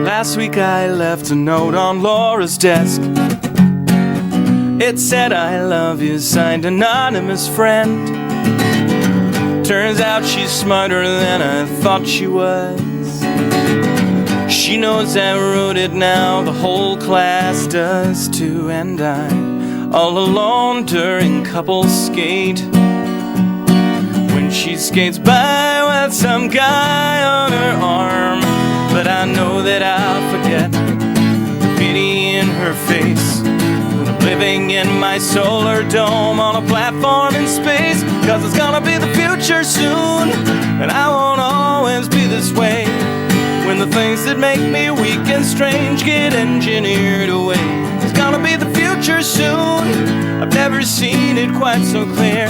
Last week I left a note on Laura's desk. It said, "I love you," signed anonymous friend. Turns out she's smarter than I thought she was. She knows I wrote it now, the whole class does too. And I'm all alone during couples skate, when she skates by with some guy on her arm. But I know that I'll forget the pity in her face when I'm living in my solar dome on a platform in space. 'Cause it's gonna be the future soon, and I won't always be this way, when the things that make me weak and strange get engineered away. It's gonna be the future soon, I've never seen it quite so clear.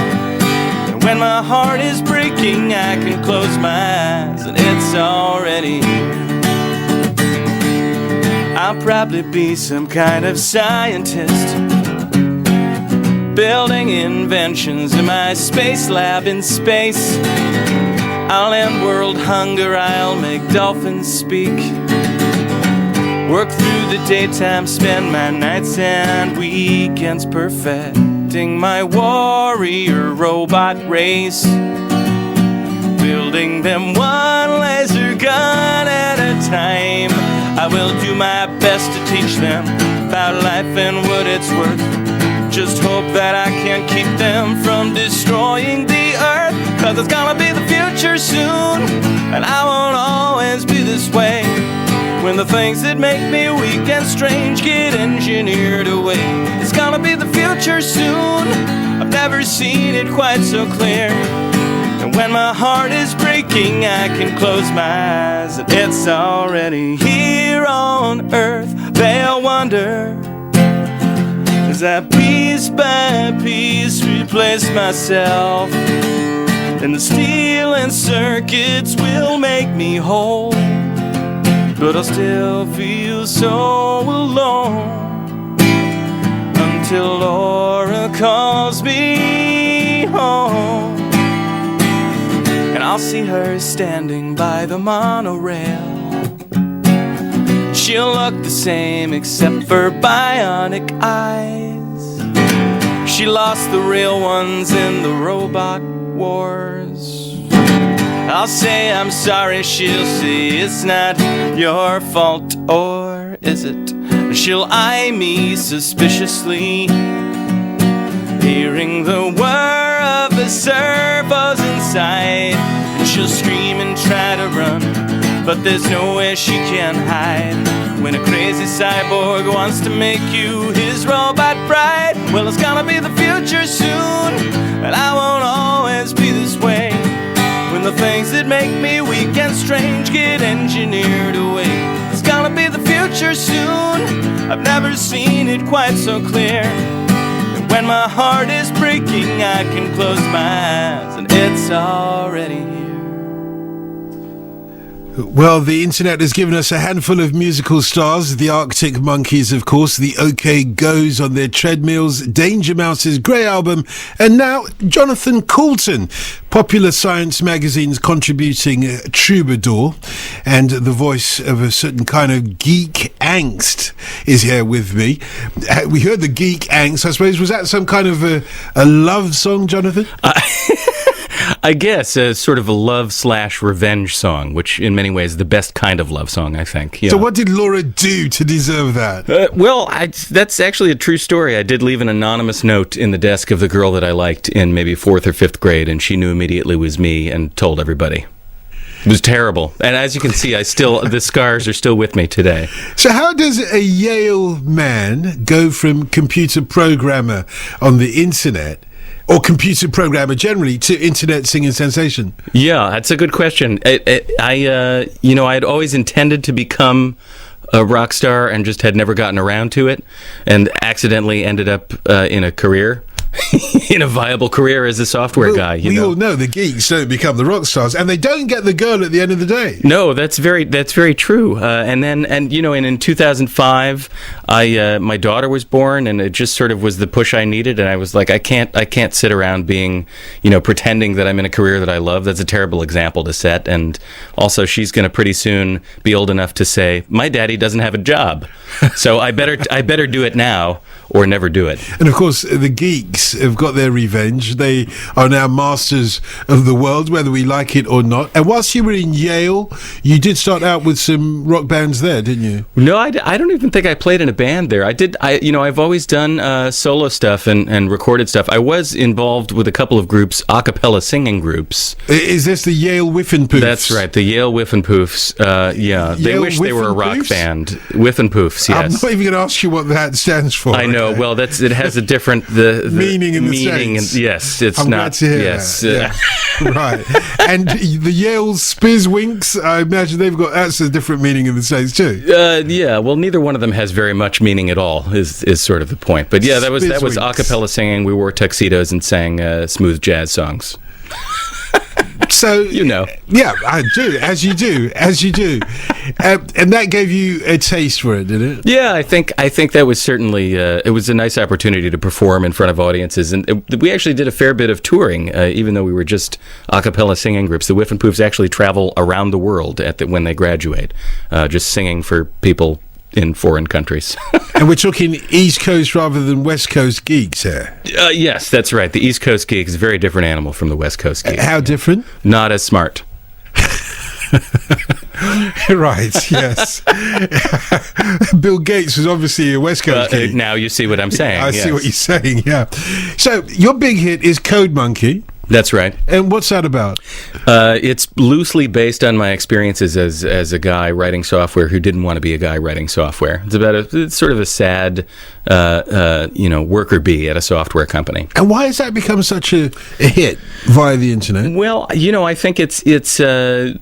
And when my heart is breaking, I can close my eyes and it's already here. I'll probably be some kind of scientist, building inventions in my space lab in space. I'll end world hunger, I'll make dolphins speak, work through the daytime, spend my nights and weekends perfecting my warrior robot race, building them one laser gun at a time. I will do my best to teach them about life and what it's worth. Just hope that I can keep them from destroying the earth. 'Cause it's gonna be the future soon, and I won't always be this way, when the things that make me weak and strange get engineered away. It's gonna be the future soon, I've never seen it quite so clear. And when my heart is breaking, I can close my eyes and it's already here on earth. They'll wonder, as I piece by piece replace myself, and the steel and circuits will make me whole, but I'll still feel so alone until Laura calls me home. And I'll see her standing by the monorail. She'll look the same except for bionic eyes. She lost the real ones in the robot wars. I'll say I'm sorry, she'll say it's not your fault, or is it? She'll eye me suspiciously, hearing the whir of the servos inside. And she'll scream and try to run, but there's nowhere she can hide, when a crazy cyborg wants to make you his robot bride. Well, it's gonna be the future soon, and I won't always be this way, when the things that make me weak and strange get engineered away. It's gonna be the future soon, I've never seen it quite so clear. And when my heart is breaking, I can close my eyes and it's already here. Well, the internet has given us a handful of musical stars. The Arctic Monkeys, of course, the OK Go's on their treadmills, Danger Mouse's Grey Album, and now Jonathan Coulton, Popular Science magazine's contributing troubadour and the voice of a certain kind of geek angst, is here with me. We heard the geek angst, I suppose. Was that some kind of a love song, Jonathan? I guess a sort of a love/revenge song, which in many ways is the best kind of love song, I think. Yeah. So what did Laura do to deserve that? That's actually a true story. I did leave an anonymous note in the desk of the girl that I liked in maybe 4th or 5th grade, and she knew immediately it was me and told everybody. It was terrible. And as you can see, the scars are still with me today. So how does a Yale man go from computer programmer on the internet, or computer programmer generally, to internet singing sensation? Yeah, that's a good question. I had always intended to become a rock star and just had never gotten around to it, and accidentally ended up in a career in a viable career as a software guy. We all know the geeks don't become the rock stars, and they don't get the girl at the end of the day. No, that's very true. And in 2005, my daughter was born, and it just sort of was the push I needed. And I was like, I can't sit around being, pretending that I'm in a career that I love. That's a terrible example to set. And also, she's going to pretty soon be old enough to say, my daddy doesn't have a job, so I better do it now or never do it. And of course, the geeks have got their revenge. They are now masters of the world, whether we like it or not. And whilst you were in Yale, you did start out with some rock bands there, didn't you? No, I don't even think I played in a band there. I've always done solo stuff and recorded stuff. I was involved with a couple of groups, a cappella singing groups. Is this the Yale Whiffenpoofs? That's right, the Yale Whiffenpoofs. Yeah, they wish they were a rock band. Whiffenpoofs, yes. I'm not even going to ask you what that stands for. I know. Okay. Well, it has a different the meaning in the States. Yes, it's I'm not. Glad to hear yes, that. Yeah. Right. And the Yale Spizzwinks, I imagine that's a different meaning in the States too. Yeah. Well, neither one of them has very much meaning at all. Is sort of the point. But yeah, that was a cappella singing. We wore tuxedos and sang smooth jazz songs. So yeah, I do, as you do, and that gave you a taste for it, did it? Yeah, I think that was certainly it was a nice opportunity to perform in front of audiences, and we actually did a fair bit of touring, even though we were just a cappella singing groups. The Whiffenpoofs actually travel around the world when they graduate, just singing for people in foreign countries. And we're talking East Coast rather than West Coast geeks here. Yes, that's right. The East Coast geek is a very different animal from the West Coast geek. How different? Not as smart. Right, yes. Bill Gates was obviously a West Coast geek. Now you see what I'm saying. I see what you're saying, yeah. So your big hit is Code Monkey. That's right. And what's that about? It's loosely based on my experiences as a guy writing software who didn't want to be a guy writing software. It's sort of a sad, worker bee at a software company. And why has that become such a hit via the internet? Well, I think it's a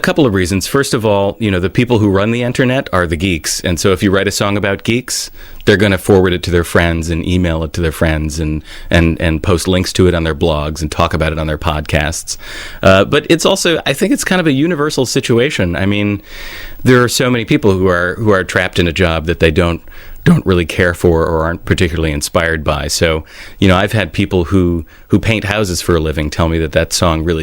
couple of reasons. First of all, the people who run the internet are the geeks, and so if you write a song about geeks, they're going to forward it to their friends and email it to their friends and post links to it on their blogs and talk about it on their podcasts. But it's also, I think it's kind of a universal situation. I mean, there are so many people who are trapped in a job that they don't really care for or aren't particularly inspired by. So, I've had people who paint houses for a living tell me that song really